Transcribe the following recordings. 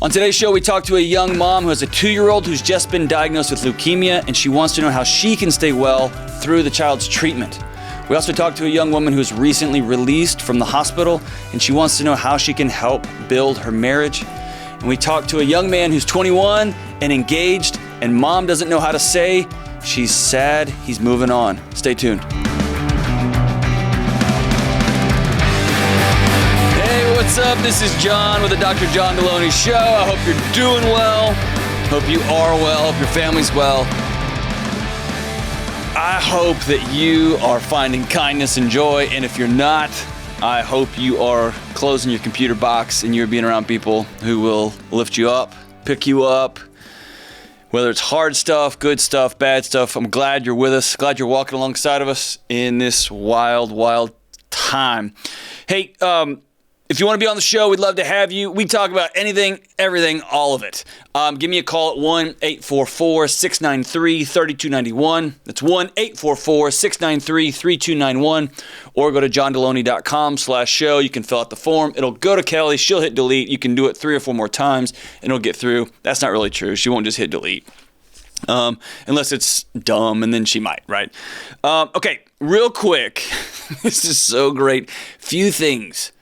On today's show, we talk to a young mom who has a 2-year-old who's just been diagnosed with leukemia, and she wants to know how she can stay well through the child's treatment. We also talk to a young woman who's recently released from the hospital, and she wants to know how she can help build her marriage. And we talk to a young man who's 21 and engaged, and mom doesn't know how to say she's sad he's moving on. Stay tuned. What's up? This is John with the Dr. John Delony Show. I hope you're doing well. Hope you are well. Hope your family's well. I hope that you are finding kindness and joy. And if you're not, I hope you are closing your computer box and you're being around people who will lift you up, pick you up. Whether it's hard stuff, good stuff, bad stuff, I'm glad you're with us. Glad you're walking alongside of us in this wild, wild time. Hey, if you want to be on the show, we'd love to have you. We talk about anything, everything, all of it. Give me a call at 1-844-693-3291. That's 1-844-693-3291. Or go to johndelony.com/show. You can fill out the form. It'll go to Kelly. She'll hit delete. You can do it 3 or 4 more times, and it'll get through. That's not really true. She won't just hit delete. Unless it's dumb, and then she might, right? Okay, real quick. This is so great. Few things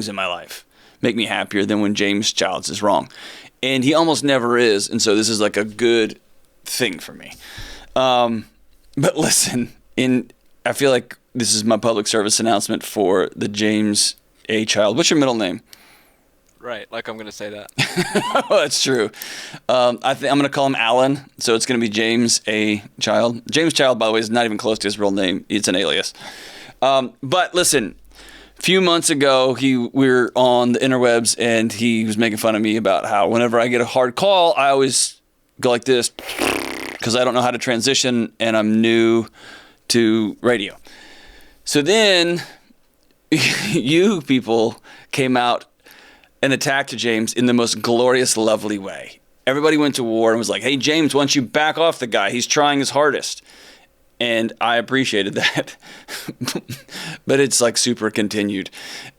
in my life make me happier than when James Childs is wrong. And he almost never is. And so this is like a good thing for me. But listen, I feel like this is my public service announcement for the James A. Child. What's your middle name? Right, like I'm going to say that. Oh, that's true. I'm going to call him Alan. So it's going to be James A. Child. James Child, by the way, is not even close to his real name. It's an alias. But listen, a few months ago, we were on the interwebs, and he was making fun of me about how whenever I get a hard call, I always go like this because I don't know how to transition, and I'm new to radio. So then you people came out and attacked James in the most glorious, lovely way. Everybody went to war and was like, hey, James, why don't you back off the guy? He's trying his hardest. And I appreciated that, but it's like super continued.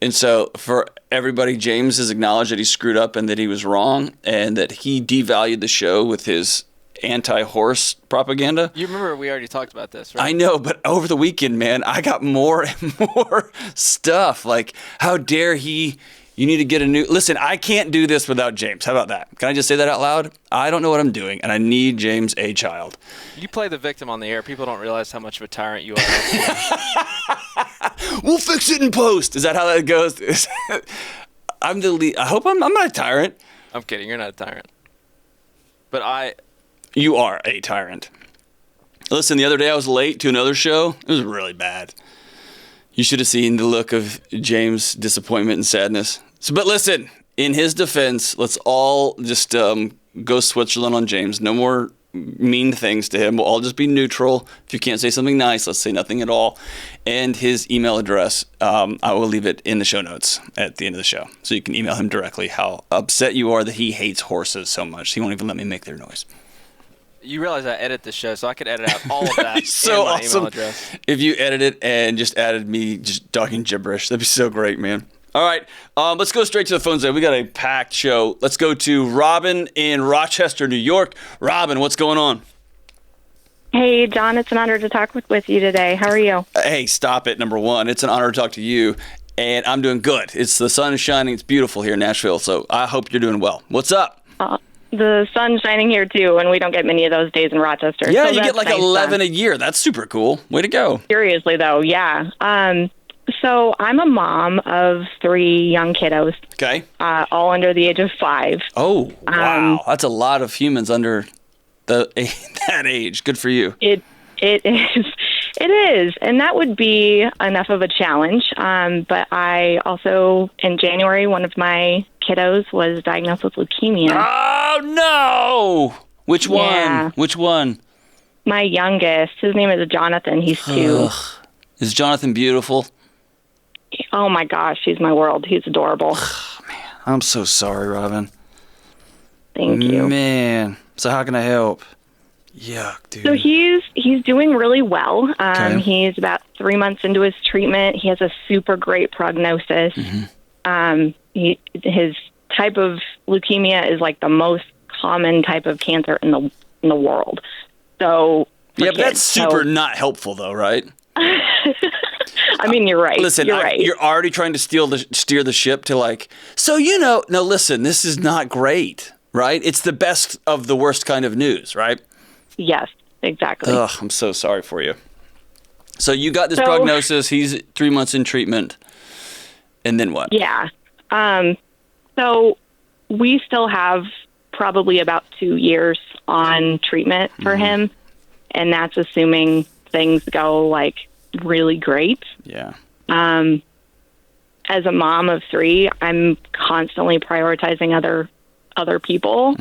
And so for everybody, James has acknowledged that he screwed up and that he was wrong and that he devalued the show with his anti-horse propaganda. You remember we already talked about this, right? I know, but over the weekend, man, I got more and more stuff. Like, how dare he... You need to get a new... Listen, I can't do this without James. How about that? Can I just say that out loud? I don't know what I'm doing, and I need James A. Child. You play the victim on the air. People don't realize how much of a tyrant you are. We'll fix it in post. Is that how that goes? I'm the lead. I hope I'm not a tyrant. I'm kidding. You're not a tyrant. But You are a tyrant. Listen, the other day I was late to another show. It was really bad. You should have seen the look of James' disappointment and sadness. But listen, in his defense, let's all just go Switzerland on James. No more mean things to him. We'll all just be neutral. If you can't say something nice, let's say nothing at all. And his email address, I will leave it in the show notes at the end of the show. So you can email him directly how upset you are that he hates horses so much. He won't even let me make their noise. You realize I edit the show, so I could edit out all of that so in my awesome. email address. If you edit it and just added me just talking gibberish, that'd be so great, man. All right, let's go straight to the phones. We got a packed show. Let's go to Robin in Rochester, New York. Robin, what's going on? Hey, John, it's an honor to talk with you today. How are you? Hey, stop it, number one. It's an honor to talk to you, and I'm doing good. The sun is shining. It's beautiful here in Nashville, so I hope you're doing well. What's up? The sun's shining here, too, and we don't get many of those days in Rochester. Yeah, so you get like nice 11 a year. That's super cool. Way to go. Seriously, though, yeah. So I'm a mom of 3 young kiddos. Okay. All under the age of 5. Oh, wow. That's a lot of humans under that age. Good for you. It is, and that would be enough of a challenge. But I also, in January, one of my kiddos was diagnosed with leukemia. Oh, no! Which one? Yeah. Which one? My youngest. His name is Jonathan. He's 2. Is Jonathan beautiful? Oh, my gosh. He's my world. He's adorable. Man, I'm so sorry, Robin. Thank you. Man. So how can I help? Yuck, dude. So he's doing really well. Okay. He's about 3 months into his treatment. He has a super great prognosis. Mm-hmm. His type of leukemia is like the most common type of cancer in the world. So yeah, but that's super not helpful, though, right? I mean, you're right. Listen, you're right. You're already trying to steer the ship to like, so no, listen, this is not great, right? It's the best of the worst kind of news, right? Yes, exactly. Ugh, I'm so sorry for you. So you got this prognosis. He's 3 months in treatment, and then what? Yeah. So we still have probably about 2 years on treatment for him, and that's assuming things go like really great. Yeah. As a mom of 3, I'm constantly prioritizing other people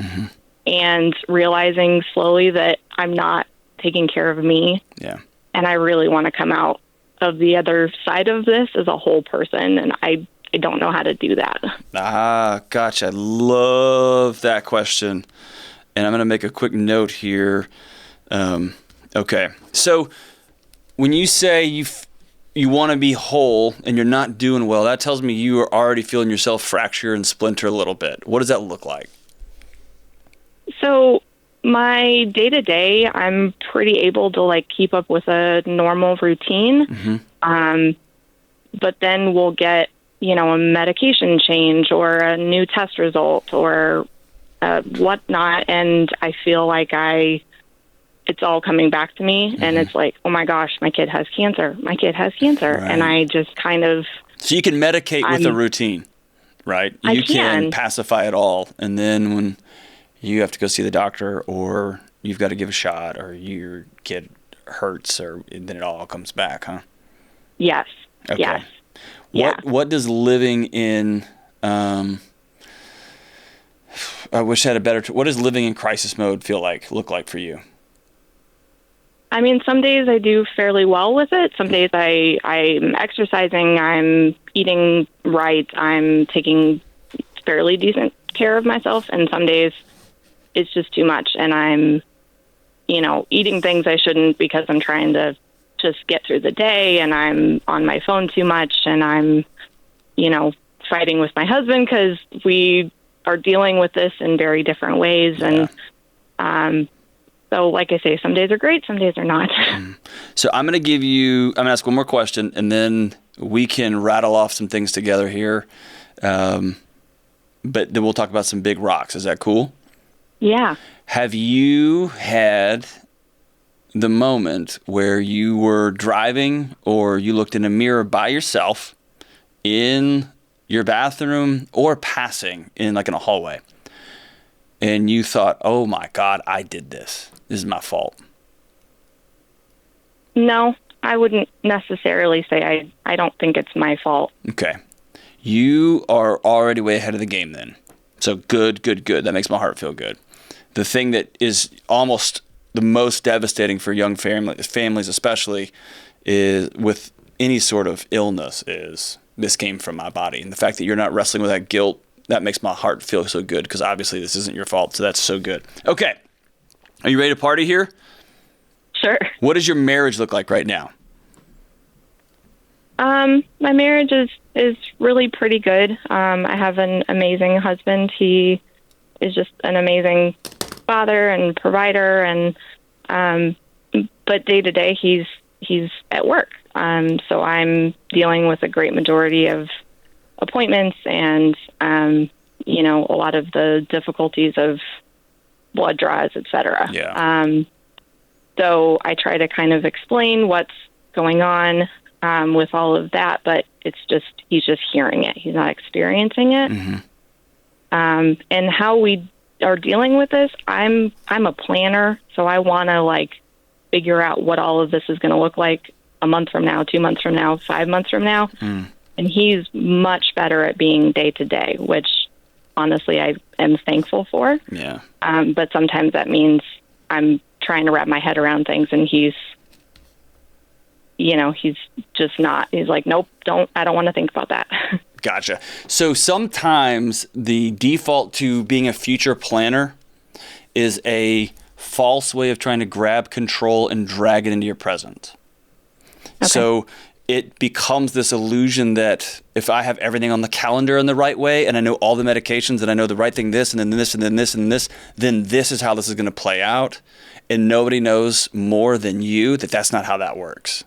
and realizing slowly that I'm not taking care of me. Yeah. And I really want to come out of the other side of this as a whole person, and I don't know how to do that. Ah, gotcha. I love that question. And I'm going to make a quick note here. Okay. So when you say you want to be whole and you're not doing well, that tells me you are already feeling yourself fracture and splinter a little bit. What does that look like? So my day-to-day, I'm pretty able to like keep up with a normal routine. But then we'll get, a medication change or a new test result or whatnot. And I feel like it's all coming back to me. And it's like, oh my gosh, my kid has cancer. My kid has cancer. Right. And I just kind of... So you can medicate with a routine, right? You can pacify it all. And then when you have to go see the doctor or you've got to give a shot or your kid hurts or then it all comes back, huh? Yes. Okay. Yes. Yeah. What does living in I wish I had a better what does living in crisis mode look like for you? I mean, some days I do fairly well with it. Some days I'm exercising, I'm eating right, I'm taking fairly decent care of myself, and some days it's just too much and I'm, eating things I shouldn't because I'm trying to just get through the day and I'm on my phone too much and I'm, fighting with my husband because we are dealing with this in very different ways. Yeah. And, so like I say, some days are great, some days are not. So I'm going to ask one more question and then we can rattle off some things together here. But then we'll talk about some big rocks. Is that cool? Yeah. Have you had the moment where you were driving or you looked in a mirror by yourself in your bathroom or passing in a hallway and you thought, oh my God, I did this. This is my fault? No, I wouldn't necessarily say I don't think it's my fault. Okay. You are already way ahead of the game then. So good. That makes my heart feel good. The thing that is almost the most devastating for young families especially is with any sort of illness is this came from my body. And the fact that you're not wrestling with that guilt, that makes my heart feel so good because obviously this isn't your fault. So that's so good. Okay. Are you ready to party here? Sure. What does your marriage look like right now? My marriage is really pretty good. I have an amazing husband. He is just an amazing father and provider, and but day to day he's at work. So I'm dealing with a great majority of appointments and a lot of the difficulties of blood draws, etc. Yeah. So I try to kind of explain what's going on with all of that, but he's just hearing it. He's not experiencing it. Mm-hmm. And how we are dealing with this, I'm a planner, so I want to figure out what all of this is going to look like a month from now, 2 months from now, 5 months from now. Mm. And he's much better at being day to day, which honestly I am thankful for. Yeah. But sometimes that means I'm trying to wrap my head around things, and he's just not. He's like, nope, I don't want to think about that. Gotcha. So sometimes the default to being a future planner is a false way of trying to grab control and drag it into your present. Okay. So it becomes this illusion that if I have everything on the calendar in the right way, and I know all the medications, and I know the right thing, this, and then this, and then this, and this, then this is how this is going to play out. And nobody knows more than you that that's not how that works.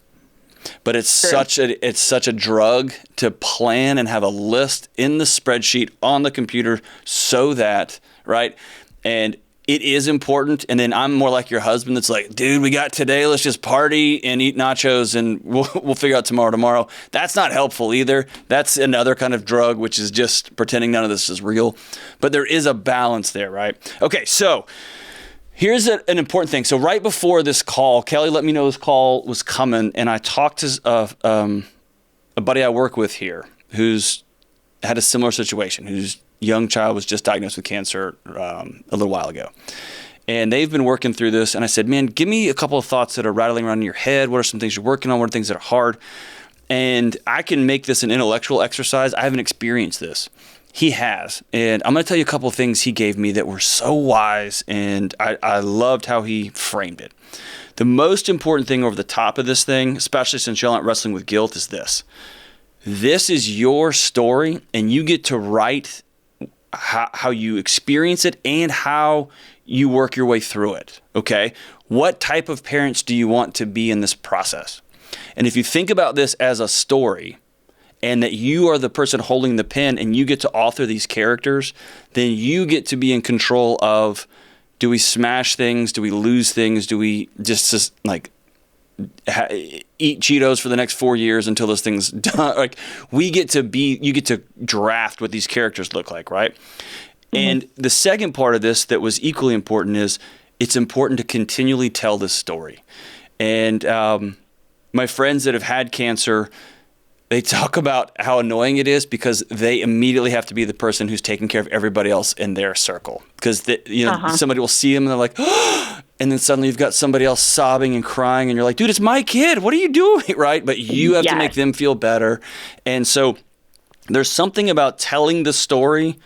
But it's such a drug to plan and have a list in the spreadsheet on the computer so that, right? And it is important. And then I'm more like your husband that's like, dude, we got today. Let's just party and eat nachos and we'll figure out tomorrow. That's not helpful either. That's another kind of drug, which is just pretending none of this is real. But there is a balance there, right? Okay, so here's an important thing. So right before this call, Kelly let me know this call was coming, and I talked to a buddy I work with here who's had a similar situation, whose young child was just diagnosed with cancer a little while ago. And they've been working through this, and I said, man, give me a couple of thoughts that are rattling around in your head. What are some things you're working on? What are things that are hard? And I can make this an intellectual exercise. I haven't experienced this. He has. And I'm going to tell you a couple of things he gave me that were so wise, and I loved how he framed it. The most important thing over the top of this thing, especially since y'all aren't wrestling with guilt, is this. This is your story, and you get to write how you experience it and how you work your way through it, okay? What type of parents do you want to be in this process? And if you think about this as a story, and that you are the person holding the pen and you get to author these characters, then you get to be in control of, do we smash things? Do we lose things? Do we just like eat Cheetos for the next 4 years until this thing's done? Like, you get to draft what these characters look like, right? Mm-hmm. And the second part of this that was equally important is it's important to continually tell this story. And my friends that have had cancer, they talk about how annoying it is because they immediately have to be the person who's taking care of everybody else in their circle. Because somebody will see them and they're like, oh! And then suddenly you've got somebody else sobbing and crying, and you're like, dude, it's my kid. What are you doing? Right? But you have to make them feel better. And so there's something about telling the story,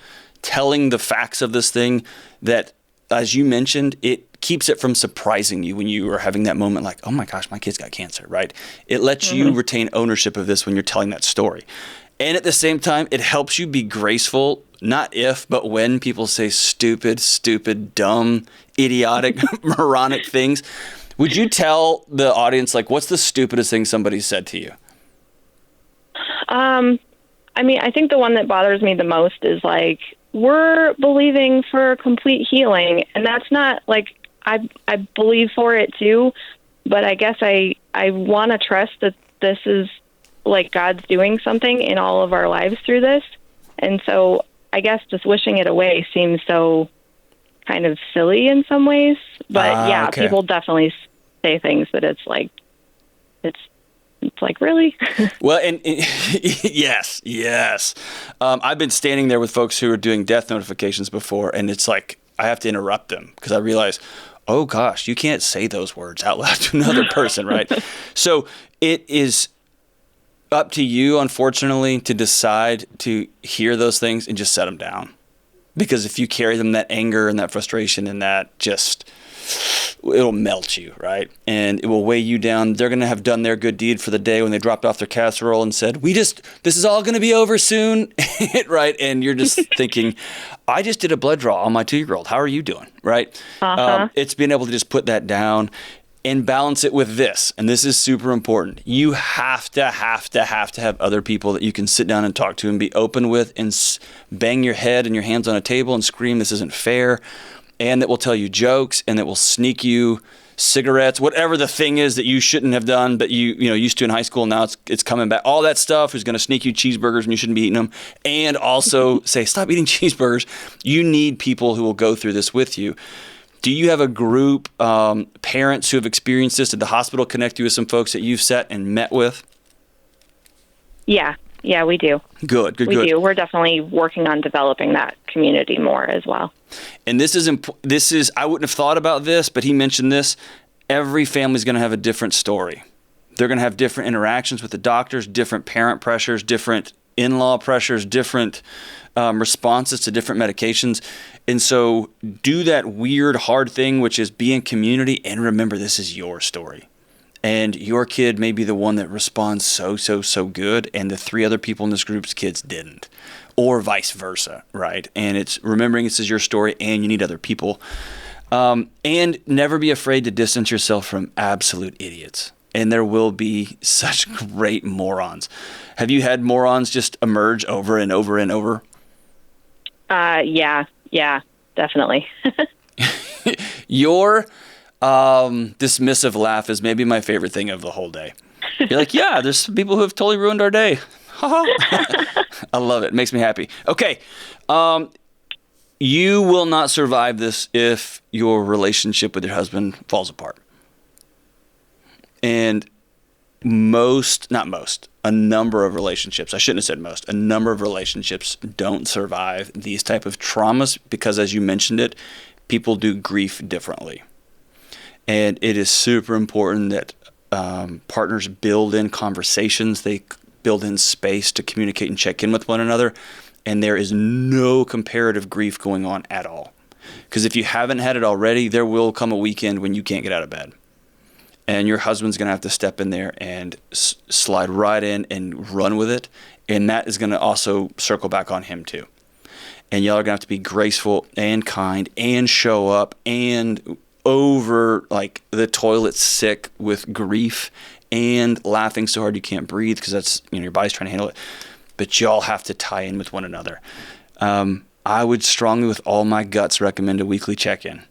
telling the facts of this thing that, as you mentioned, it keeps it from surprising you when you are having that moment like, oh my gosh, my kid's got cancer, right? It lets you retain ownership of this when you're telling that story. And at the same time, it helps you be graceful, not if, but when people say stupid, dumb, idiotic, moronic things. Would you tell the audience, like, what's the stupidest thing somebody said to you? I mean, I think the one that bothers me the most is like, we're believing for complete healing, and that's not like, I believe for it too, but I guess I want to trust that this is like God's doing something in all of our lives through this. And so I guess just wishing it away seems so kind of silly in some ways. But okay. People definitely say things that it's like, really? Well, and yes. I've been standing there with folks who are doing death notifications before, and it's like I have to interrupt them because I realize, oh gosh, you can't say those words out loud to another person, right? So it is up to you, unfortunately, to decide to hear those things and just set them down. Because if you carry them, that anger and that frustration and that just, it'll melt you, right? And it will weigh you down. They're going to have done their good deed for the day when they dropped off their casserole and said, this is all going to be over soon, right? And you're just thinking, I just did a blood draw on my 2-year-old. How are you doing, right? It's being able to just put that down and balance it with this. And this is super important. You have to have other people that you can sit down and talk to and be open with and bang your head and your hands on a table and scream, this isn't fair. And that will tell you jokes and that will sneak you cigarettes, whatever the thing is that you shouldn't have done, but you used to in high school. Now it's coming back. All that stuff is going to sneak you cheeseburgers and you shouldn't be eating them. And also say, stop eating cheeseburgers. You need people who will go through this with you. Do you have a group, parents who have experienced this? Did the hospital connect you with some folks that you've sat and met with? Yeah, we do. Good. We do. We're definitely working on developing that community more as well. And this is I wouldn't have thought about this, but he mentioned this. Every family's going to have a different story. They're going to have different interactions with the doctors, different parent pressures, different in-law pressures, different responses to different medications. And so do that weird, hard thing, which is be in community and remember this is your story. And your kid may be the one that responds so good, and the 3 other people in this group's kids didn't, or vice versa, right? And it's remembering this is your story and you need other people. And never be afraid to distance yourself from absolute idiots. And there will be such great morons. Have you had morons just emerge over and over and over? Yeah, definitely. Your dismissive laugh is maybe my favorite thing of the whole day. You're like, yeah, there's some people who have totally ruined our day. I love it. It makes me happy. Okay. You will not survive this if your relationship with your husband falls apart. And a number of relationships, I shouldn't have said most, a number of relationships don't survive these type of traumas because, as you mentioned it, people do grief differently. And it is super important that partners build in conversations, they build in space to communicate and check in with one another, and there is no comparative grief going on at all. Because if you haven't had it already, there will come a weekend when you can't get out of bed. And your husband's going to have to step in there and slide right in and run with it. And that is going to also circle back on him too. And y'all are going to have to be graceful and kind and show up and over like the toilet sick with grief and laughing so hard you can't breathe because that's, your body's trying to handle it. But y'all have to tie in with one another. I would strongly, with all my guts, recommend a weekly check-in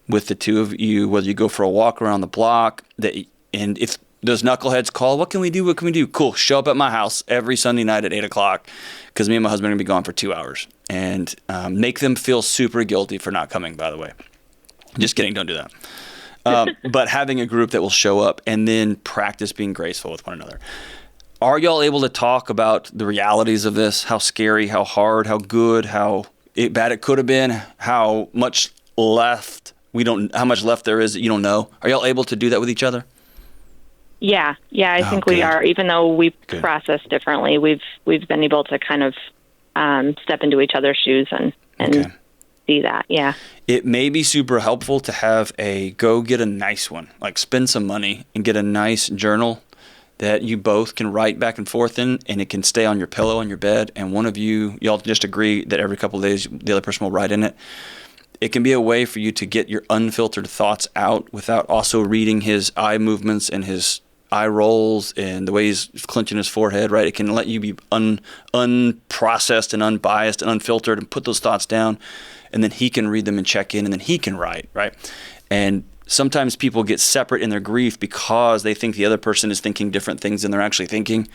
with the two of you, whether you go for a walk around the block, and if those knuckleheads call, what can we do? Cool. Show up at my house every Sunday night at 8 o'clock because me and my husband are going to be gone for 2 hours. And make them feel super guilty for not coming, by the way. Just kidding. Don't do that. But having a group that will show up and then practice being graceful with one another. Are y'all able to talk about the realities of this? How scary, how hard, how good, how bad it could have been, how much left how much left there is that you don't know? Are y'all able to do that with each other? Yeah, I think we are. Even though we process differently, we've been able to kind of step into each other's shoes and see that. Yeah. It may be super helpful to have go get a nice one, like spend some money and get a nice journal that you both can write back and forth in, and it can stay on your pillow on your bed. And one of y'all just agree that every couple of days the other person will write in it. It can be a way for you to get your unfiltered thoughts out without also reading his eye movements and his eye rolls and the way he's clenching his forehead, right? It can let you be unprocessed and unbiased and unfiltered and put those thoughts down, and then he can read them and check in, and then he can write, right? And sometimes people get separate in their grief because they think the other person is thinking different things than they're actually thinking,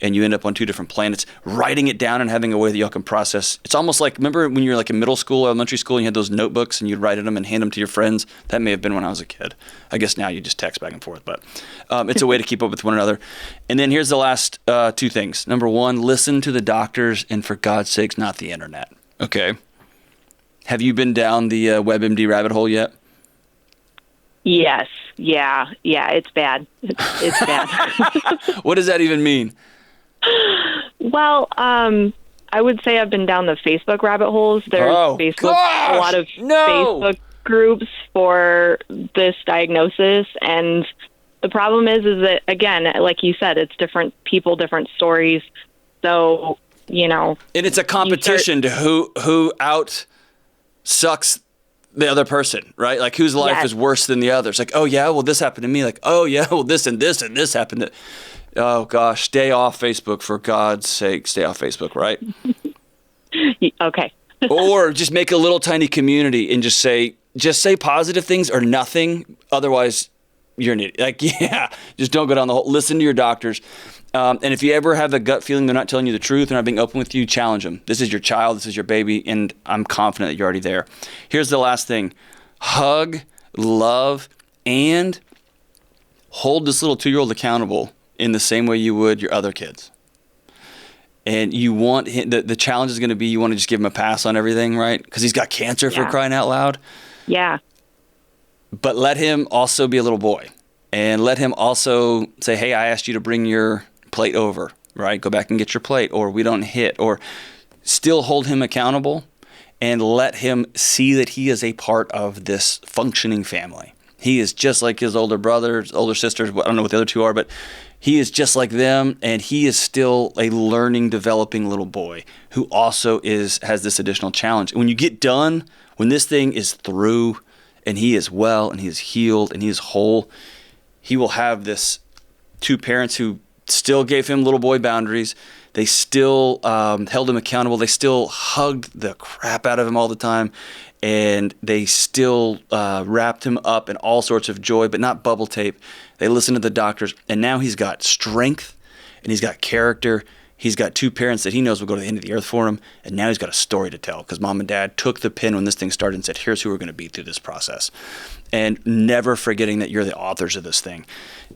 and you end up on 2 different planets. Writing it down and having a way that y'all can process. It's almost like, remember when you were like in middle school, elementary school, and you had those notebooks and you'd write in them and hand them to your friends? That may have been when I was a kid. I guess now you just text back and forth, but it's a way to keep up with one another. And then here's the last 2 things. Number 1, listen to the doctors, and for God's sakes, not the internet. Okay. Have you been down the WebMD rabbit hole yet? Yes. Yeah. It's bad. It's bad. What does that even mean? Well, I would say I've been down the Facebook rabbit holes. There's a lot of Facebook groups for this diagnosis, and the problem is that, again, like you said, it's different people, different stories. So, and it's a competition to who out sucks the other person, right? Like whose life is worse than the others. Like, oh yeah, well this happened to me. Like, oh yeah, well this and this and this happened to. Oh gosh, stay off Facebook, for God's sake. Stay off Facebook, right? Okay. Or just make a little tiny community and just say positive things or nothing. Otherwise, you're an idiot. Like, yeah, just don't go down the whole. Listen to your doctors. And if you ever have the gut feeling they're not telling you the truth, they're not being open with you, challenge them. This is your child. This is your baby. And I'm confident that you're already there. Here's the last thing. Hug, love, and hold this little 2-year-old accountable in the same way you would your other kids. And you want him, the challenge is going to be, you want to just give him a pass on everything, right? Because he's got cancer for crying out loud. Yeah. But let him also be a little boy. And let him also say, hey, I asked you to bring your plate over, right? Go back and get your plate, or we don't hit, or still hold him accountable and let him see that he is a part of this functioning family. He is just like his older brothers, older sisters. I don't know what the other two are, but he is just like them, and he is still a learning, developing little boy who also has this additional challenge. And when you get done, when this thing is through, and he is well, and he is healed, and he is whole, he will have this two parents who still gave him little boy boundaries. They still held him accountable. They still hugged the crap out of him all the time. And they still wrapped him up in all sorts of joy, but not bubble tape. They listened to the doctors. And now he's got strength and he's got character. He's got two parents that he knows will go to the end of the earth for him. And now he's got a story to tell because mom and dad took the pen when this thing started and said, here's who we're going to be through this process. And never forgetting that you're the authors of this thing.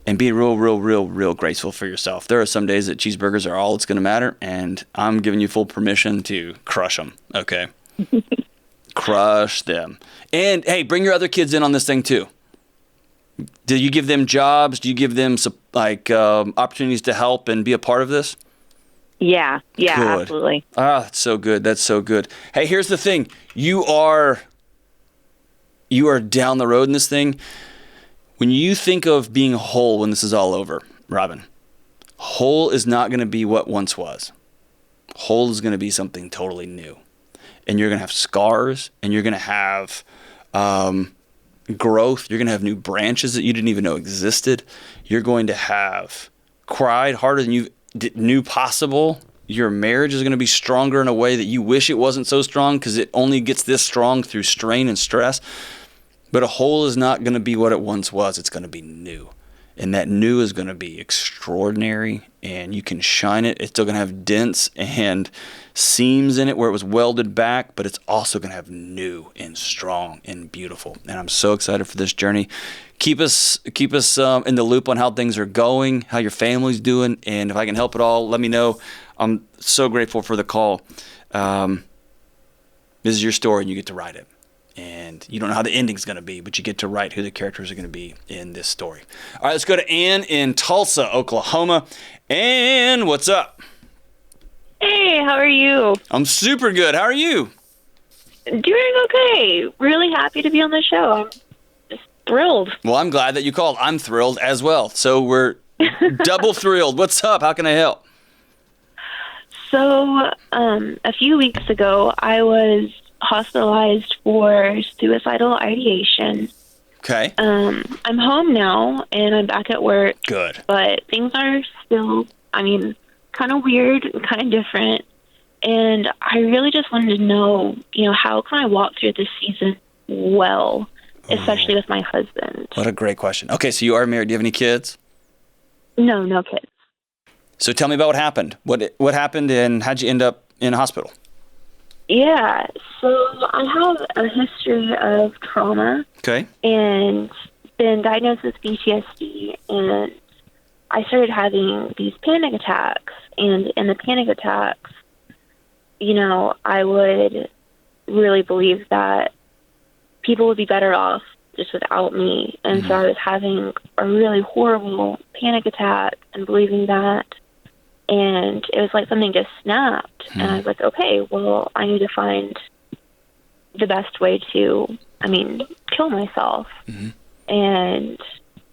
And be real grateful for yourself. There are some days that cheeseburgers are all that's going to matter. And I'm giving you full permission to crush them, okay? Crush them. And, hey, bring your other kids in on this thing, too. Do you give them jobs? Do you give them, opportunities to help and be a part of this? Yeah, Good. absolutely. Ah, that's so good. That's so good. Hey, here's the thing. You are down the road in this thing. When you think of being whole when this is all over, Robin, whole is not going to be what once was. Whole is going to be something totally new. And you're going to have scars, and you're going to have growth. You're going to have new branches that you didn't even know existed. You're going to have cried harder than you knew possible. Your marriage is going to be stronger in a way that you wish it wasn't so strong because it only gets this strong through strain and stress. But a whole is not going to be what it once was. It's going to be new. And that new is going to be extraordinary, and you can shine it. It's still going to have dents and seams in it where it was welded back, but it's also going to have new and strong and beautiful. And I'm so excited for this journey. Keep us in the loop on how things are going, how your family's doing, and if I can help at all, let me know. I'm so grateful for the call. This is your story, and you get to write it. And you don't know how the ending's going to be, but you get to write who the characters are going to be in this story. All right, let's go to Ann in Tulsa, Oklahoma. Ann, what's up? Hey, how are you? I'm super good. How are you? Doing okay. Really happy to be on the show. I'm just thrilled. Well, I'm glad that you called. I'm thrilled as well. So we're double thrilled. What's up? How can I help? So, a few weeks ago, I was hospitalized for suicidal ideation. Okay. I'm home now, and I'm back at work. Good. But things are still, kind of weird and kind of different. And I really just wanted to know, how can I walk through this season well, especially with my husband? What a great question. Okay, so you are married. Do you have any kids? No, no kids. So tell me about what happened. What happened, and how'd you end up in a hospital? Yeah, so I have a history of trauma. Okay. And been diagnosed with PTSD, and I started having these panic attacks. And in the panic attacks, I would really believe that people would be better off just without me. And so I was having a really horrible panic attack and believing that. And it was like something just snapped. And I was like, okay, well, I need to find the best way to, kill myself. And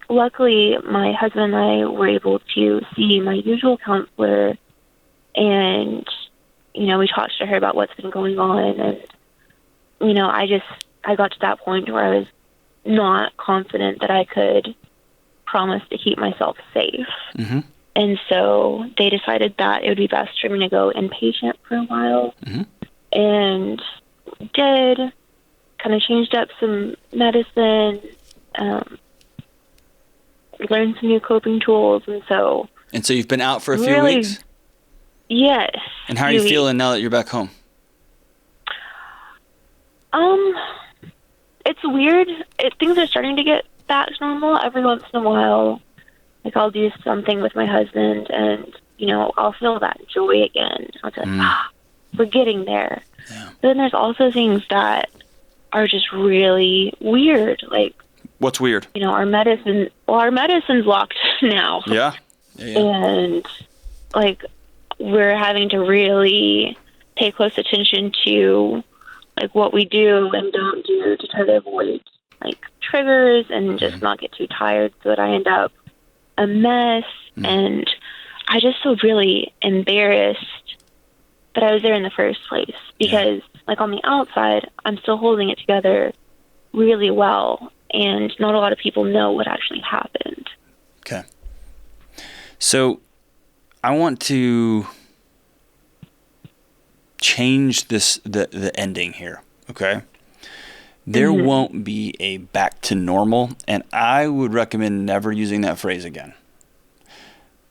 luckily, my husband and I were able to see my usual counselor. And, we talked to her about what's been going on. And, I got to that point where I was not confident that I could promise to keep myself safe. And so they decided that it would be best for me to go inpatient for a while. And did, kind of changed up some medicine, learned some new coping tools. And so you've been out for a few weeks? Yes. And how are you feeling now that you're back home? It's weird. Things are starting to get back to normal. Every once in a while, I'll do something with my husband, and, I'll feel that joy again. I'll be like, we're getting there. Yeah. But then there's also things that are just really weird. Like, what's weird? Our medicine's locked now. Yeah. And, we're having to really pay close attention to, what we do and don't do to try to avoid, triggers and just not get too tired so that I end up a mess. And I just feel really embarrassed that I was there in the first place because, like, on the outside, I'm still holding it together really well, and not a lot of people know what actually happened. Okay. So I want to change the ending here, okay? There won't be a back to normal, and I would recommend never using that phrase again.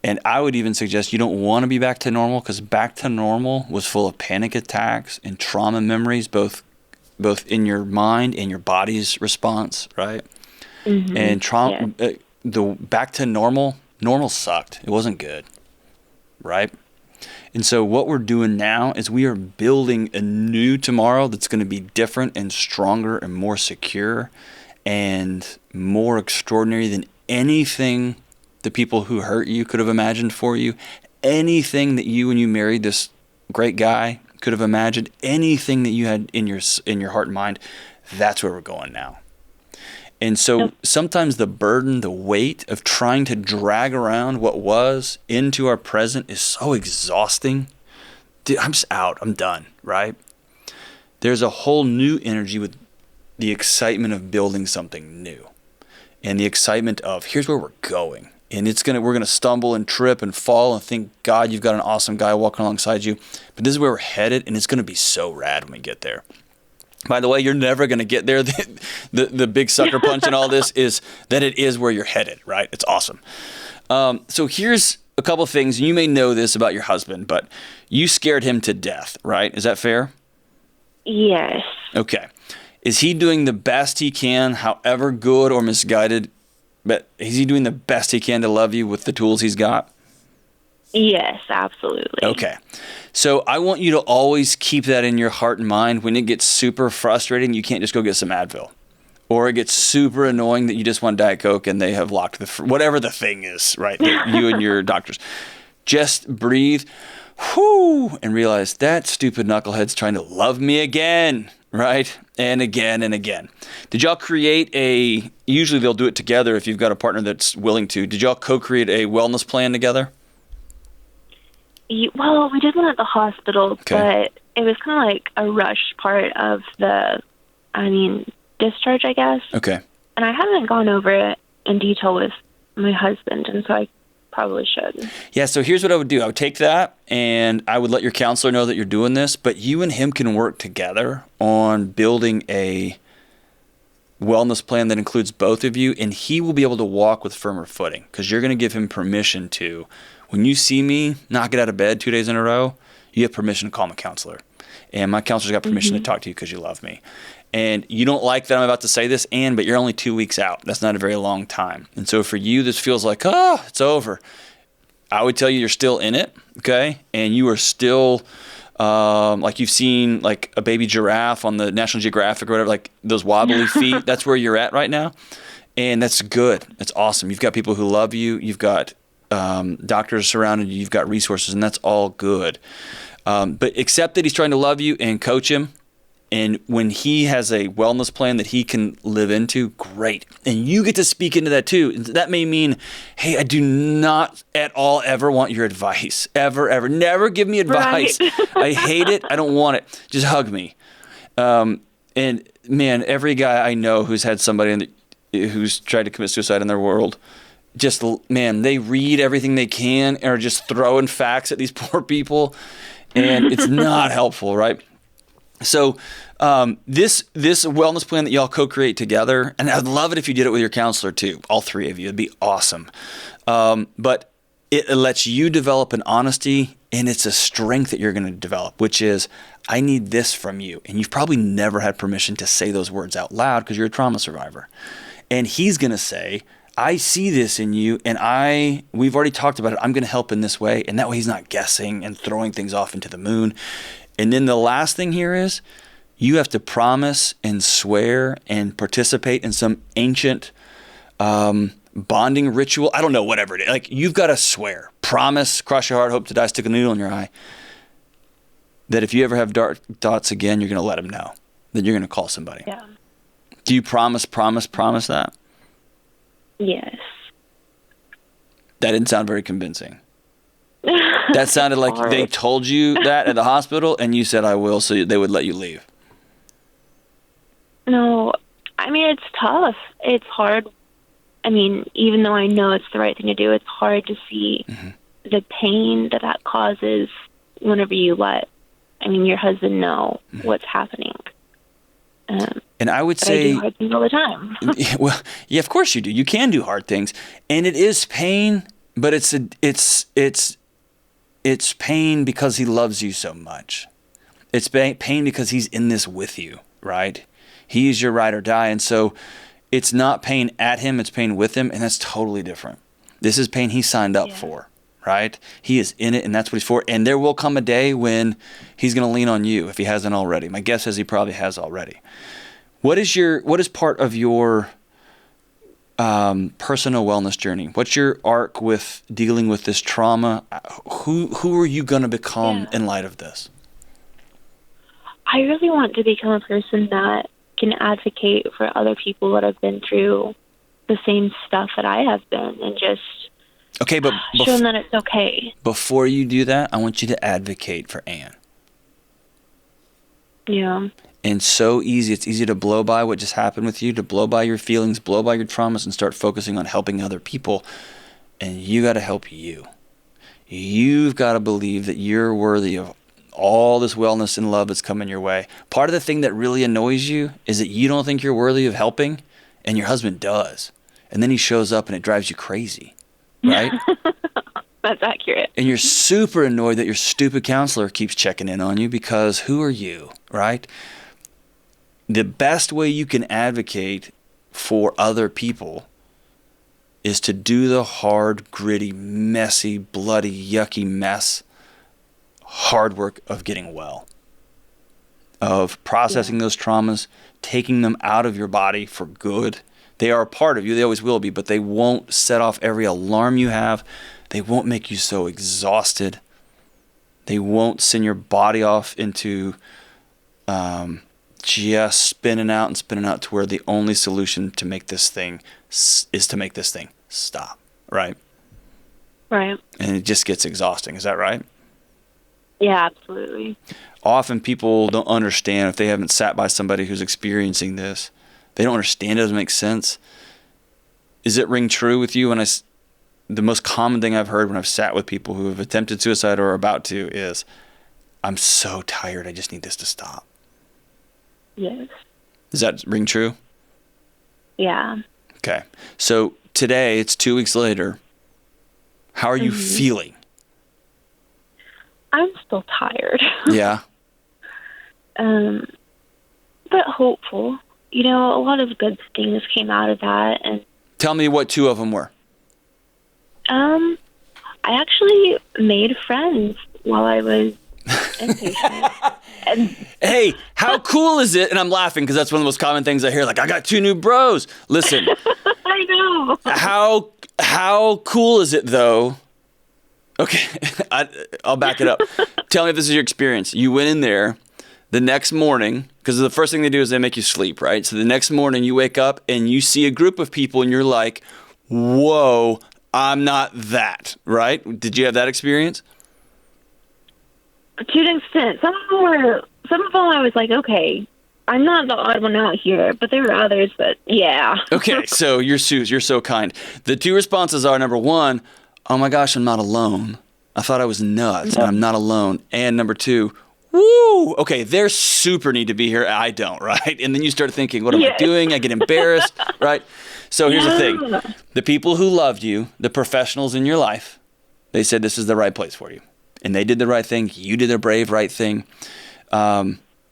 And I would even suggest you don't want to be back to normal, because back to normal was full of panic attacks and trauma memories, both in your mind and your body's response, right? And trauma, the back to normal sucked. It wasn't good, right? And so what we're doing now is we are building a new tomorrow that's going to be different and stronger and more secure and more extraordinary than anything the people who hurt you could have imagined for you, anything that you, when you married this great guy, could have imagined, anything that you had in your heart and mind. That's where we're going now. And so sometimes the burden, the weight of trying to drag around what was into our present is so exhausting. Dude, I'm just out. I'm done, right? There's a whole new energy with the excitement of building something new and the excitement of here's where we're going. And we're going to stumble and trip and fall and think, God, you've got an awesome guy walking alongside you. But this is where we're headed, and it's going to be so rad when we get there. By the way, you're never going to get there. The big sucker punch in all this is that it is where you're headed, right? It's awesome. So here's a couple of things. You may know this about your husband, but you scared him to death, right? Is that fair? Yes. Okay. Is he doing the best he can, however good or misguided, but is he doing the best he can to love you with the tools he's got? Yes, absolutely. Okay. So I want you to always keep that in your heart and mind. When it gets super frustrating, you can't just go get some Advil. Or it gets super annoying that you just want Diet Coke and they have locked whatever the thing is, right? You and your doctors. Just breathe, whoo, and realize that stupid knucklehead's trying to love me again, right? And again and again. Did y'all create usually they'll do it together if you've got a partner that's willing to. Did y'all co-create a wellness plan together? Well, we did one at the hospital, but it was kind of like a rush part of discharge, I guess. Okay. And I haven't gone over it in detail with my husband, and so I probably should. Yeah, so here's what I would do. I would take that, and I would let your counselor know that you're doing this, but you and him can work together on building a wellness plan that includes both of you, and he will be able to walk with firmer footing because you're going to give him permission to. When you see me not get out of bed 2 days in a row, you have permission to call my counselor. And my counselor's got permission to talk to you because you love me. And you don't like that I'm about to say this, but you're only 2 weeks out. That's not a very long time. And so for you, this feels like, it's over. I would tell you you're still in it, okay? And you are still, like you've seen like a baby giraffe on the National Geographic or whatever, like those wobbly feet. That's where you're at right now. And that's good. That's awesome. You've got people who love you. You've got doctors surrounding you, you've got resources, and that's all good. But accept that he's trying to love you and coach him. And when he has a wellness plan that he can live into, great. And you get to speak into that too. That may mean, hey, I do not at all ever want your advice. Ever. Never give me advice. Right. I hate it. I don't want it. Just hug me. And man, every guy I know who's had somebody who's tried to commit suicide in their world, they read everything they can and are just throwing facts at these poor people, and it's not helpful, right? So this wellness plan that y'all co-create together, and I'd love it if you did it with your counselor too, all three of you. It'd be awesome. But it lets you develop an honesty, and it's a strength that you're going to develop, which is, I need this from you. And you've probably never had permission to say those words out loud because you're a trauma survivor. And he's going to say, I see this in you, and we've already talked about it. I'm going to help in this way. And that way he's not guessing and throwing things off into the moon. And then the last thing here is you have to promise and swear and participate in some ancient bonding ritual. I don't know, whatever it is. Like, you've got to swear, promise, cross your heart, hope to die, stick a needle in your eye, that if you ever have dark thoughts again, you're going to let him know, that you're going to call somebody. Yeah. Do you promise that? Yes. That didn't sound very convincing. That sounded like hard. they told you that at the hospital and you said, I will, so they would let you leave. No, I mean, it's tough. It's hard. I mean, even though I know it's the right thing to do, it's hard to see the pain that causes whenever you let, your husband know what's happening. And I would but say, I do hard things all the time. well, yeah, of course you do. You can do hard things, and it is pain, but it's pain because he loves you so much. It's pain because he's in this with you, right? He's your ride or die, and so it's not pain at him; it's pain with him, and that's totally different. This is pain he signed up for, right? He is in it, and that's what he's for. And there will come a day when he's going to lean on you if he hasn't already. My guess is he probably has already. What is part of your personal wellness journey? What's your arc with dealing with this trauma? Who are you going to become in light of this? I really want to become a person that can advocate for other people that have been through the same stuff that I have been, and just but show them that it's okay. Before you do that, I want you to advocate for Ann. Yeah. And so easy. It's easy to blow by what just happened with you, to blow by your feelings, blow by your traumas, and start focusing on helping other people. And you got to help you. You've got to believe that you're worthy of all this wellness and love that's coming your way. Part of the thing that really annoys you is that you don't think you're worthy of helping, and your husband does. And then he shows up and it drives you crazy, right? That's accurate. And you're super annoyed that your stupid counselor keeps checking in on you, because who are you, right? The best way you can advocate for other people is to do the hard, gritty, messy, bloody, yucky mess, hard work of getting well, of processing those traumas, taking them out of your body for good. They are a part of you. They always will be, but they won't set off every alarm you have. They won't make you so exhausted. They won't send your body off into just spinning out to where the only solution to make this thing is to make this thing stop, right? Right. And it just gets exhausting. Is that right? Yeah, absolutely. Often people don't understand if they haven't sat by somebody who's experiencing this. They don't understand. It doesn't make sense. Is it ring true with you? The most common thing I've heard when I've sat with people who have attempted suicide or are about to is, I'm so tired, I just need this to stop. Yes. Does that ring true? Yeah. Okay. So today, it's 2 weeks later. How are you feeling? I'm still tired. Yeah. But hopeful. A lot of good things came out of that. And tell me what 2 of them were. I actually made friends while I was inpatient. Hey, how cool is it? And I'm laughing because that's one of the most common things I hear. Like, I got 2 new bros. Listen. I know. How cool is it, though? Okay, I'll back it up. Tell me if this is your experience. You went in there the next morning, because the first thing they do is they make you sleep, right? So the next morning you wake up and you see a group of people and you're like, whoa, I'm not that, right? Did you have that experience? To an extent. Some of them I was like, okay, I'm not the odd one out here, but there were others that, yeah. Okay, so you're so kind. The 2 responses are, number 1, oh my gosh, I'm not alone. I thought I was nuts, and I'm not alone. And number 2, woo, okay, they super need to be here. I don't, right? And then you start thinking, what am I doing? I get embarrassed, right? So here's the thing. The people who loved you, the professionals in your life, they said this is the right place for you. And they did the right thing. You did the brave right thing.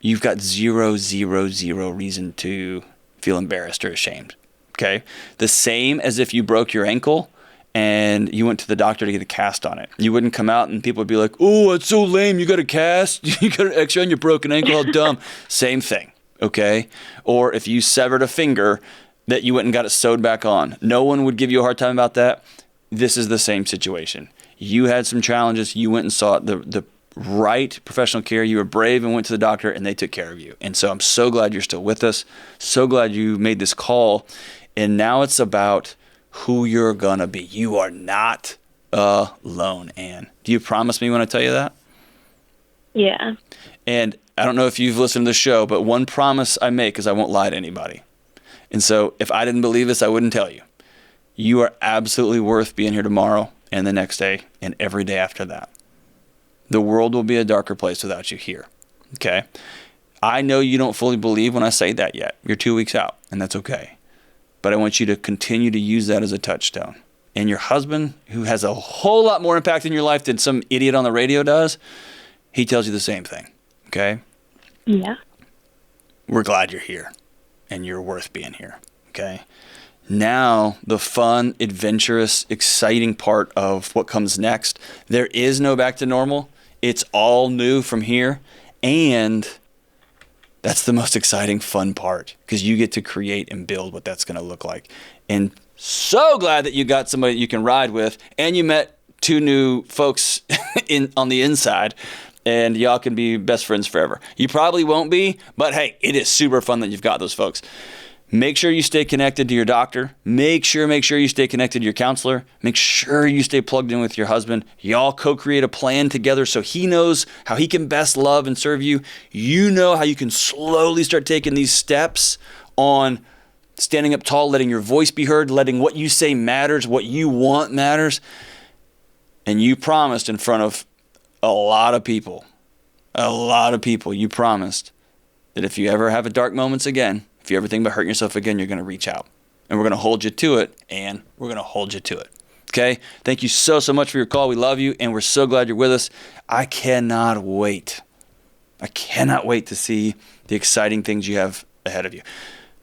You've got zero reason to feel embarrassed or ashamed, okay? The same as if you broke your ankle and you went to the doctor to get a cast on it. You wouldn't come out and people would be like, oh, that's so lame. You got a cast? You got an X-ray on your broken ankle? How dumb. Same thing, okay? Or if you severed a finger, that you went and got it sewed back on. No one would give you a hard time about that. This is the same situation. You had some challenges. You went and sought the right professional care. You were brave and went to the doctor, and they took care of you. And so I'm so glad you're still with us. So glad you made this call. And now it's about who you're going to be. You are not alone, Ann. Do you promise me when I tell you that? Yeah. And I don't know if you've listened to the show, but one promise I make is I won't lie to anybody. And so if I didn't believe this, I wouldn't tell you. You are absolutely worth being here tomorrow and the next day and every day after that. The world will be a darker place without you here. Okay? I know you don't fully believe when I say that yet. You're 2 weeks out, and that's okay. But I want you to continue to use that as a touchstone. And your husband, who has a whole lot more impact in your life than some idiot on the radio does, he tells you the same thing. Okay? Yeah. We're glad you're here, and you're worth being here. Okay? Now, the fun, adventurous, exciting part of what comes next. There is no back to normal. It's all new from here. And that's the most exciting, fun part, because you get to create and build what that's going to look like. And so glad that you got somebody you can ride with, and you met 2 new folks on the inside, and y'all can be best friends forever. You probably won't be, but hey, it is super fun that you've got those folks. Make sure you stay connected to your doctor. Make sure you stay connected to your counselor. Make sure you stay plugged in with your husband. Y'all co-create a plan together so he knows how he can best love and serve you. You know how you can slowly start taking these steps on standing up tall, letting your voice be heard, letting what you say matters, what you want matters. And you promised in front of a lot of people, you promised that if you ever have a dark moments again, if you ever think about hurting yourself again, you're going to reach out. And we're going to hold you to it, and we're going to hold you to it. Okay? Thank you so much for your call. We love you, and we're so glad you're with us. I cannot wait. To see the exciting things you have ahead of you.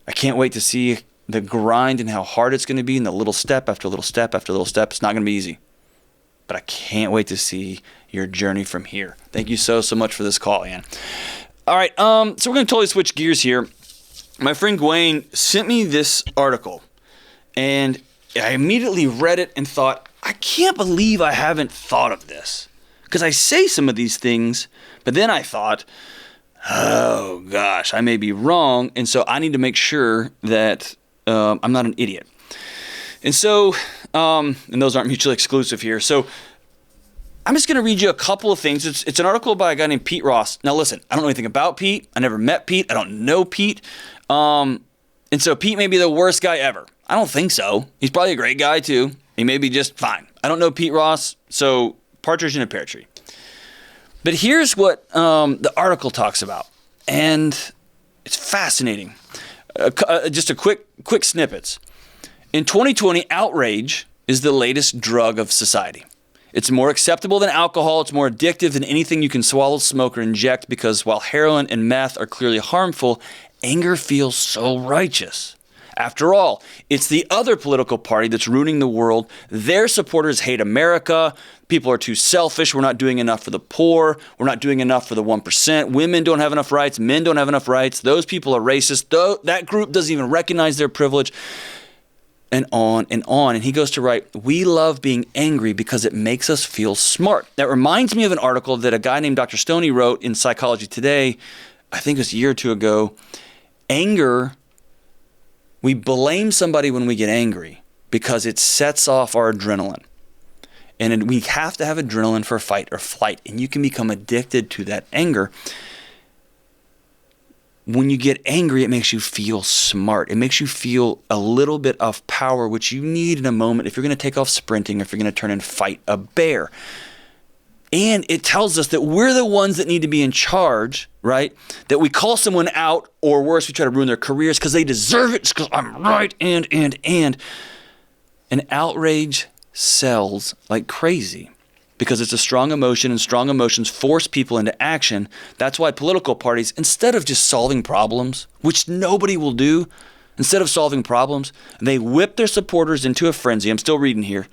I can't wait to see the grind and how hard it's going to be, and the little step after little step after little step. It's not going to be easy. But I can't wait to see your journey from here. Thank you so much for this call, Ann. All right, so we're going to totally switch gears here. My friend Gwen sent me this article, and I immediately read it and thought, I can't believe I haven't thought of this. Because I say some of these things, but then I thought, oh gosh, I may be wrong, and so I need to make sure that I'm not an idiot. And so, and those aren't mutually exclusive here, so I'm just going to read you a couple of things. It's an article by a guy named Pete Ross. Now listen, I don't know anything about Pete. I never met Pete. I don't know Pete. And so Pete may be the worst guy ever. I don't think so. He's probably a great guy too. He may be just fine. I don't know Pete Ross, so partridge in a pear tree. But here's what the article talks about, and it's fascinating. Just a quick snippets. In 2020, outrage is the latest drug of society. It's more acceptable than alcohol. It's more addictive than anything you can swallow, smoke, or inject, because while heroin and meth are clearly harmful, anger feels so righteous. After all, it's the other political party that's ruining the world. Their supporters hate America. People are too selfish. We're not doing enough for the poor. We're not doing enough for the 1%. Women don't have enough rights. Men don't have enough rights. Those people are racist. That group doesn't even recognize their privilege. And on and on. And he goes to write, we love being angry because it makes us feel smart. That reminds me of an article that a guy named Dr. Stoney wrote in Psychology Today, I think it was a year or two ago. Anger, we blame somebody when we get angry because it sets off our adrenaline. And we have to have adrenaline for fight or flight. And you can become addicted to that anger. When you get angry, it makes you feel smart. It makes you feel a little bit of power, which you need in a moment if you're going to take off sprinting, or if you're going to turn and fight a bear. And it tells us that we're the ones that need to be in charge, right? That we call someone out, or worse, we try to ruin their careers because they deserve it, because I'm right, and. And outrage sells like crazy, because it's a strong emotion, and strong emotions force people into action. That's why political parties, instead of just solving problems, which nobody will do, instead of solving problems, they whip their supporters into a frenzy. I'm still reading here.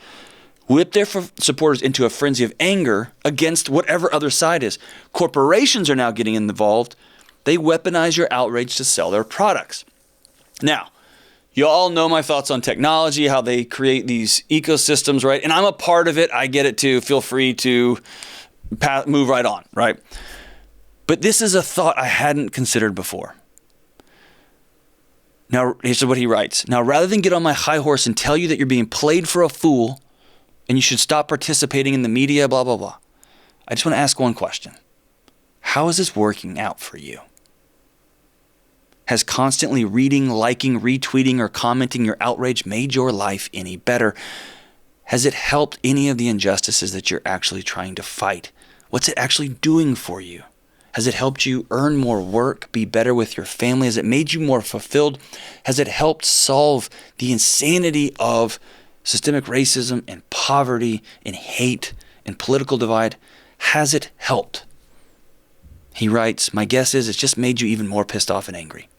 Whip their supporters into a frenzy of anger against whatever other side is. Corporations are now getting involved. They weaponize your outrage to sell their products. Now, you all know my thoughts on technology, how they create these ecosystems, right? And I'm a part of it. I get it too. Feel free to move right on, right? But this is a thought I hadn't considered before. Now, here's what he writes. Now, rather than get on my high horse and tell you that you're being played for a fool and you should stop participating in the media, blah, blah, blah, I just want to ask one question. How is this working out for you? Has constantly reading, liking, retweeting, or commenting your outrage made your life any better? Has it helped any of the injustices that you're actually trying to fight? What's it actually doing for you? Has it helped you earn more work, be better with your family? Has it made you more fulfilled? Has it helped solve the insanity of systemic racism and poverty and hate and political divide? Has it helped? He writes, my guess is it's just made you even more pissed off and angry.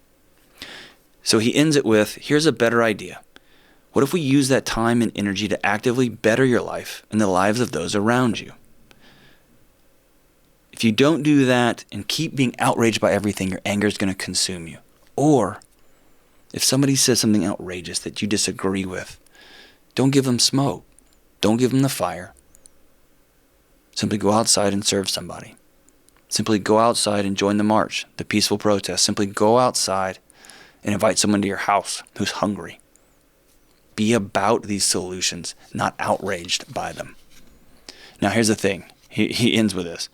So he ends it with, here's a better idea. What if we use that time and energy to actively better your life and the lives of those around you? If you don't do that and keep being outraged by everything, your anger is going to consume you. Or if somebody says something outrageous that you disagree with, don't give them smoke. Don't give them the fire. Simply go outside and serve somebody. Simply go outside and join the march, the peaceful protest. Simply go outside and invite someone to your house who's hungry. Be about these solutions, not outraged by them. Now here's the thing. He ends with this.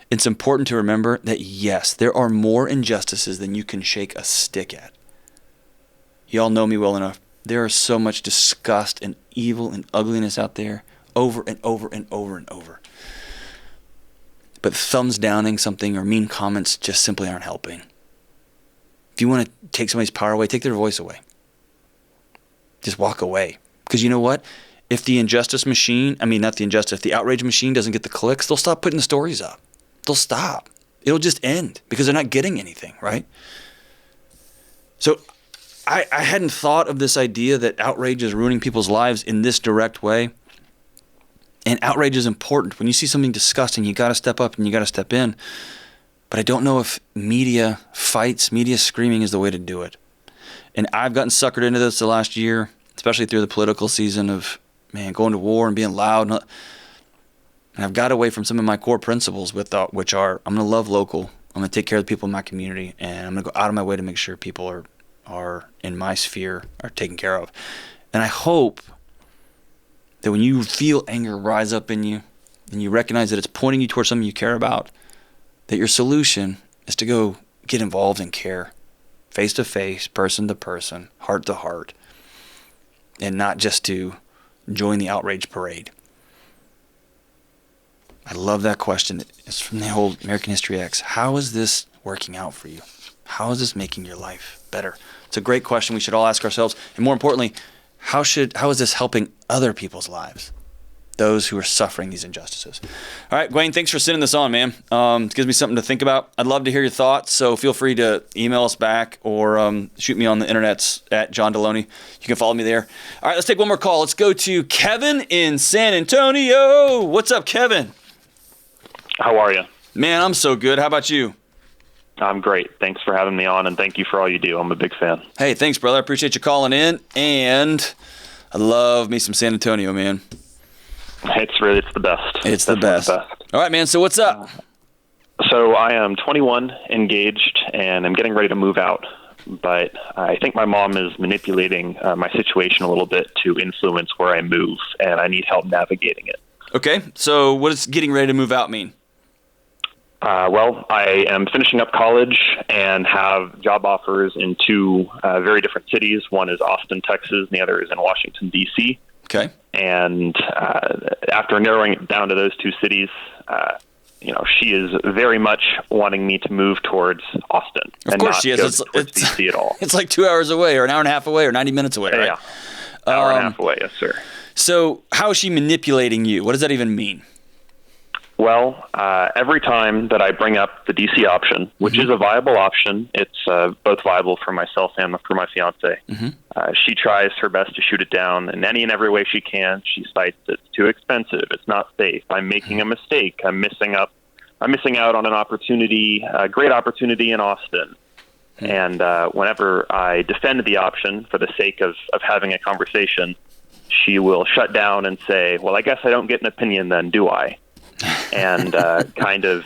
It's important to remember that yes, there are more injustices than you can shake a stick at. Y'all know me well enough. There is so much disgust and evil and ugliness out there over and over and over and over. But thumbs downing something or mean comments just simply aren't helping. If you want to take somebody's power away, take their voice away. Just walk away. Because you know what? If the if the outrage machine doesn't get the clicks, they'll stop putting the stories up. They'll stop. It'll just end because they're not getting anything, right? So I hadn't thought of this idea that outrage is ruining people's lives in this direct way. And outrage is important. When you see something disgusting, you got to step up and you got to step in. But I don't know if media fights, media screaming is the way to do it. And I've gotten suckered into this the last year, especially through the political season of, going to war and being loud. And I've got away from some of my core principles, which are, I'm going to love local. I'm going to take care of the people in my community. And I'm going to go out of my way to make sure people are in my sphere are taken care of. And I hope that when you feel anger rise up in you and you recognize that it's pointing you towards something you care about, that your solution is to go get involved and care, face to face, person to person, heart to heart, and not just to join the outrage parade. I love that question. It's from the whole American History X. How is this working out for you? How is this making your life better? It's a great question we should all ask ourselves. And more importantly, how is this helping other people's lives? Those who are suffering these injustices. All right, Gwayne, thanks for sending this on, man. It gives me something to think about. I'd love to hear your thoughts, so feel free to email us back or shoot me on the internets at John Delony. You can follow me there. All right, let's take one more call. Let's go to Kevin in San Antonio. What's up, Kevin? How are you? Man, I'm so good. How about you? I'm great. Thanks for having me on, and thank you for all you do. I'm a big fan. Hey, thanks, brother. I appreciate you calling in, and I love me some San Antonio, man. It's the best. It's the best. All right, man. So what's up? So I am 21, engaged, and I'm getting ready to move out. But I think my mom is manipulating my situation a little bit to influence where I move, and I need help navigating it. Okay. So what does getting ready to move out mean? Well, I am finishing up college and have job offers in two very different cities. One is Austin, Texas, and the other is in Washington, D.C. Okay. And after narrowing it down to those two cities, she is very much wanting me to move towards Austin. Of course she is. It's DC at all. It's like 2 hours away or an hour and a half away or 90 minutes away, right? Yeah. Hour and a half away, yes, sir. So how is she manipulating you? What does that even mean? Well, every time that I bring up the DC option, which is a viable option, it's both viable for myself and for my fiance. She tries her best to shoot it down in any and every way she can. She cites it's too expensive. It's not safe. I'm making a mistake. I'm missing out on an opportunity, a great opportunity in Austin. And whenever I defend the option for the sake of having a conversation, she will shut down and say, well, I guess I don't get an opinion then, do I? and kind of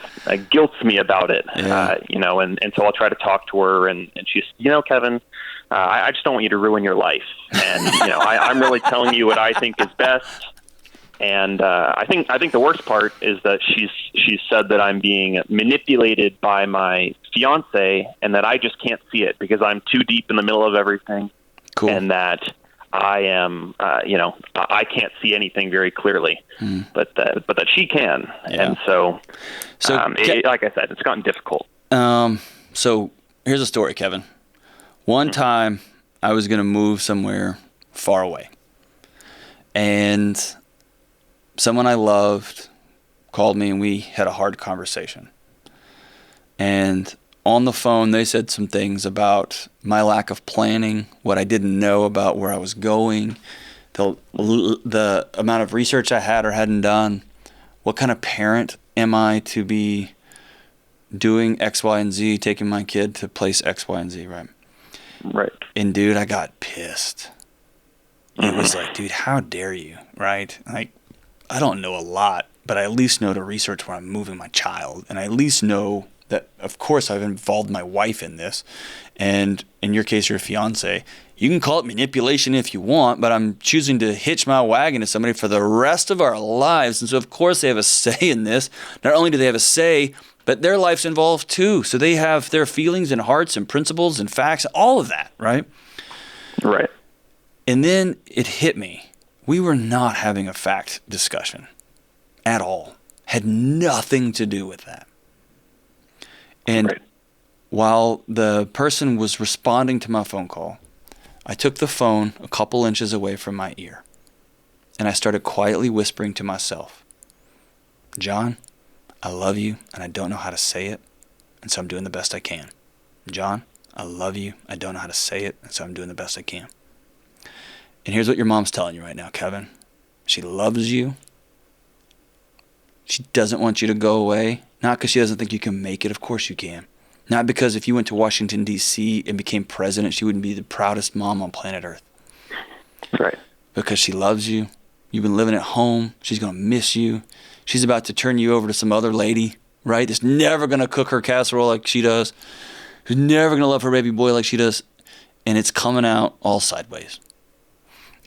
guilts me about it. And so I'll try to talk to her, and she's, Kevin, I just don't want you to ruin your life, and I'm really telling you what I think is best. And I think the worst part is that she's said that I'm being manipulated by my fiance, and that I just can't see it because I'm too deep in the middle of everything, and that I am, I can't see anything very clearly, but that she can, and so like I said, it's gotten difficult. So here's a story, Kevin. One time, I was going to move somewhere far away, and someone I loved called me, and we had a hard conversation. And on the phone, they said some things about my lack of planning, what I didn't know about where I was going, the amount of research I had or hadn't done, what kind of parent am I to be doing X, Y, and Z, taking my kid to place X, Y, and Z, right? Right. And, dude, I got pissed. It was like, dude, how dare you, right? Like, I don't know a lot, but I at least know to research where I'm moving my child. And I at least know that, of course, I've involved my wife in this. And in your case, your fiance. You can call it manipulation if you want, but I'm choosing to hitch my wagon to somebody for the rest of our lives. And so, of course, they have a say in this. Not only do they have a say, but their life's involved too. So they have their feelings and hearts and principles and facts, all of that, right? Right. And then it hit me. We were not having a fact discussion at all. Had nothing to do with that. And while the person was responding to my phone call, I took the phone a couple inches away from my ear, and I started quietly whispering to myself, John, I love you, and I don't know how to say it, and so I'm doing the best I can. John, I love you, I don't know how to say it, and so I'm doing the best I can. And here's what your mom's telling you right now, Kevin. She loves you. She doesn't want you to go away. Not because she doesn't think you can make it. Of course you can. Not because if you went to Washington, D.C. and became president, she wouldn't be the proudest mom on planet Earth. Right. Because she loves you. You've been living at home. She's going to miss you. She's about to turn you over to some other lady, right? That's never going to cook her casserole like she does. Who's never going to love her baby boy like she does. And it's coming out all sideways.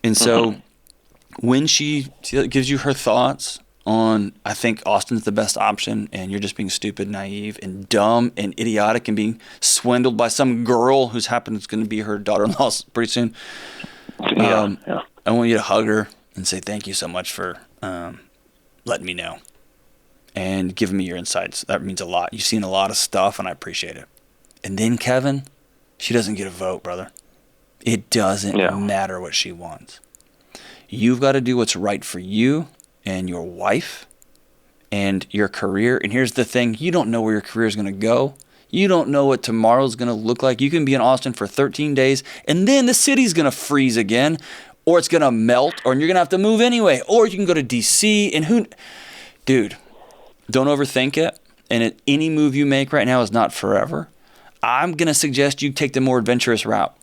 And so when she gives you her thoughts on, I think Austin's the best option, and you're just being stupid, naive, and dumb, and idiotic, and being swindled by some girl who's happens going to be her daughter-in-law pretty soon. I want you to hug her and say thank you so much for letting me know and giving me your insights. That means a lot. You've seen a lot of stuff, and I appreciate it. And then, Kevin, she doesn't get a vote, brother. It doesn't matter what she wants. You've got to do what's right for you and your wife and your career. And here's the thing. You don't know where your career is going to go. You don't know what tomorrow's going to look like. You can be in Austin for 13 days, and then the city's going to freeze again, or it's going to melt, or you're going to have to move anyway. Or you can go to D.C. and Dude, don't overthink it. And any move you make right now is not forever. I'm going to suggest you take the more adventurous route.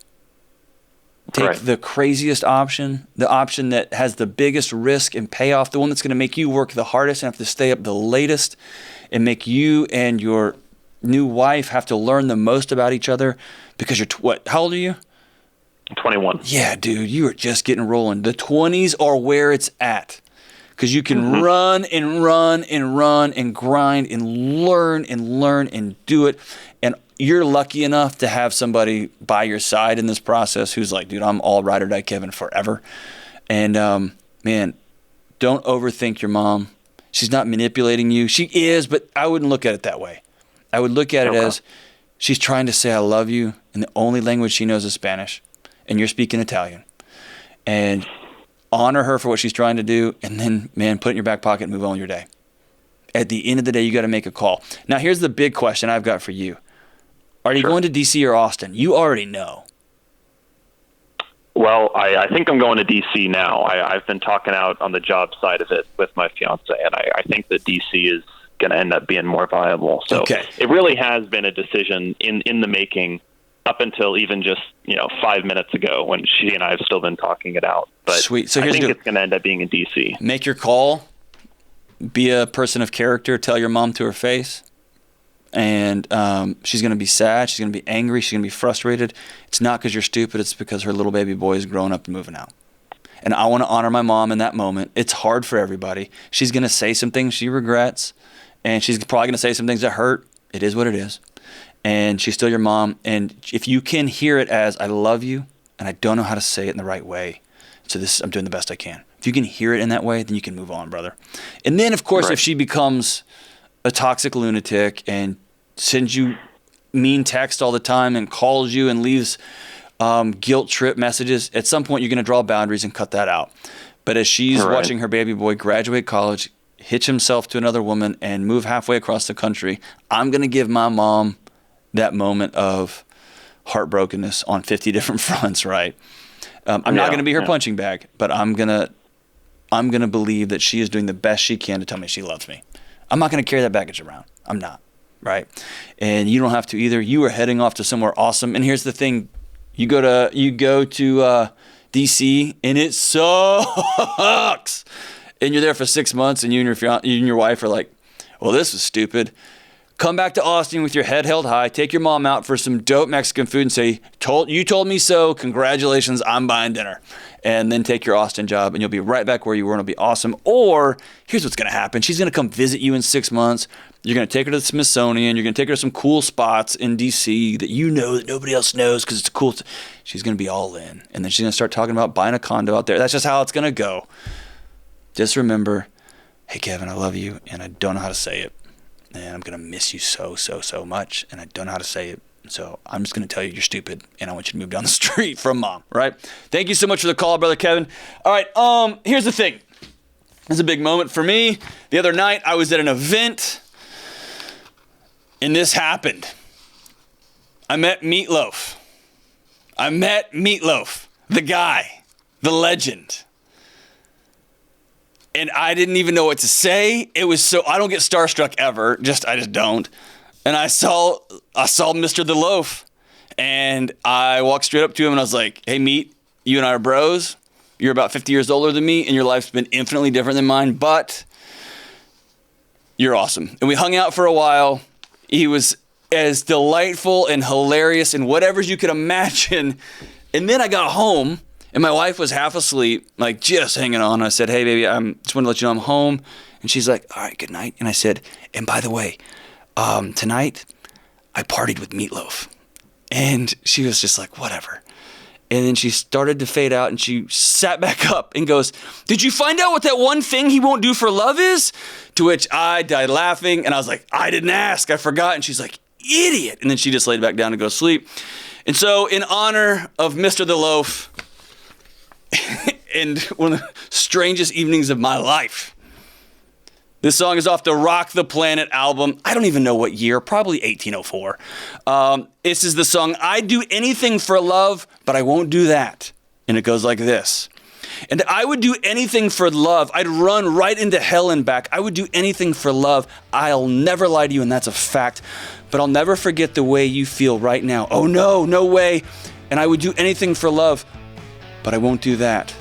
Take the craziest option, the option that has the biggest risk and payoff, the one that's going to make you work the hardest and have to stay up the latest and make you and your new wife have to learn the most about each other because you're, how old are you? 21. Yeah, dude, you are just getting rolling. The 20s are where it's at because you can run and run and run and grind and learn and do it. And you're lucky enough to have somebody by your side in this process who's like, dude, I'm all ride or die Kevin forever. And man, don't overthink your mom. She's not manipulating you. She is, but I wouldn't look at it that way. I would look at it as she's trying to say I love you, and the only language she knows is Spanish, and you're speaking Italian. And honor her for what she's trying to do, and then, man, put it in your back pocket and move on with your day. At the end of the day, you got to make a call. Now, here's the big question I've got for you. Are you going to D.C. or Austin? You already know. Well, I think I'm going to D.C. now. I've been talking out on the job side of it with my fiance, and I think that D.C. is going to end up being more viable. So it really has been a decision in the making up until even just 5 minutes ago when she and I have still been talking it out. But sweet. So I think it's going to end up being in D.C. Make your call. be a person of character, tell your mom to her face. And she's going to be sad. She's going to be angry. She's going to be frustrated. It's not because you're stupid. It's because her little baby boy is growing up and moving out. And I want to honor my mom in that moment. It's hard for everybody. She's going to say some things she regrets. And she's probably going to say some things that hurt. It is what it is. And she's still your mom. And if you can hear it as, I love you, and I don't know how to say it in the right way. So I'm doing the best I can. If you can hear it in that way, then you can move on, brother. And then, of course, if she becomes a toxic lunatic and sends you mean text all the time and calls you and leaves guilt trip messages, at some point you're going to draw boundaries and cut that out. But as she's watching her baby boy graduate college, hitch himself to another woman, and move halfway across the country, I'm going to give my mom that moment of heartbrokenness on 50 different fronts, right? I'm not going to be her punching bag, but I'm going to believe that she is doing the best she can to tell me she loves me. I'm not going to carry that baggage around. I'm not, right? And you don't have to either. You are heading off to somewhere awesome. And here's the thing. You go to DC, and it sucks. And you're there for 6 months, and you and your wife are like, well, this is stupid. Come back to Austin with your head held high. Take your mom out for some dope Mexican food and say, you told me so. Congratulations, I'm buying dinner. And then take your Austin job, and you'll be right back where you were, and it'll be awesome. Or here's what's going to happen. She's going to come visit you in 6 months. You're going to take her to the Smithsonian. You're going to take her to some cool spots in D.C. that you know that nobody else knows because it's cool. She's going to be all in. And then she's going to start talking about buying a condo out there. That's just how it's going to go. Just remember, hey, Kevin, I love you, and I don't know how to say it. And I'm going to miss you so, so, so much, and I don't know how to say it. So I'm just going to tell you you're stupid, and I want you to move down the street from mom, right? Thank you so much for the call, Brother Kevin. All right, here's the thing. This is a big moment for me. The other night, I was at an event, and this happened. I met Meatloaf. The guy, the legend. And I didn't even know what to say. It was so, I don't get starstruck ever. I just don't. And I saw Mr. The Loaf, and I walked straight up to him and I was like, hey, Meat, you and I are bros. You're about 50 years older than me, and your life's been infinitely different than mine, but you're awesome. And we hung out for a while. He was as delightful and hilarious and whatever you could imagine. And then I got home, and my wife was half asleep, like just hanging on. I said, hey, baby, I just want to let you know I'm home. And she's like, all right, good night. And I said, and by the way, tonight I partied with Meatloaf. And she was just like, whatever. And then she started to fade out, and she sat back up and goes, did you find out what that one thing he won't do for love is? To which I died laughing, and I was like, I didn't ask. I forgot. And she's like, idiot. And then she just laid back down to go sleep. And so in honor of Mr. The Loaf, and one of the strangest evenings of my life, this song is off the Rock the Planet album. I don't even know what year, probably 1804. This is the song, I'd do anything for love, but I won't do that. And it goes like this. And I would do anything for love. I'd run right into hell and back. I would do anything for love. I'll never lie to you, and that's a fact. But I'll never forget the way you feel right now. Oh, no, no way. And I would do anything for love, but I won't do that.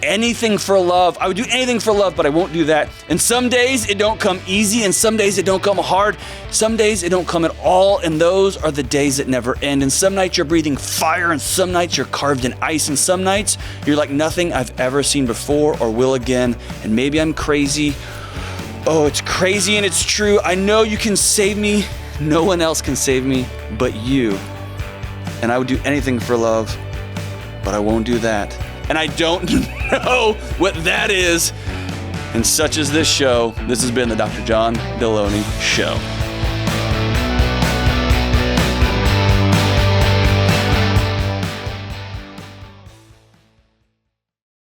Anything for love. I would do anything for love, but I won't do that. And some days it don't come easy, and some days it don't come hard. Some days it don't come at all, and those are the days that never end. And some nights you're breathing fire, and some nights you're carved in ice, and some nights you're like nothing I've ever seen before or will again. And maybe I'm crazy. Oh, it's crazy and it's true. I know you can save me. No one else can save me but you. And I would do anything for love, but I won't do that. And I don't know what that is. And such is this show. This has been the Dr. John Delony Show.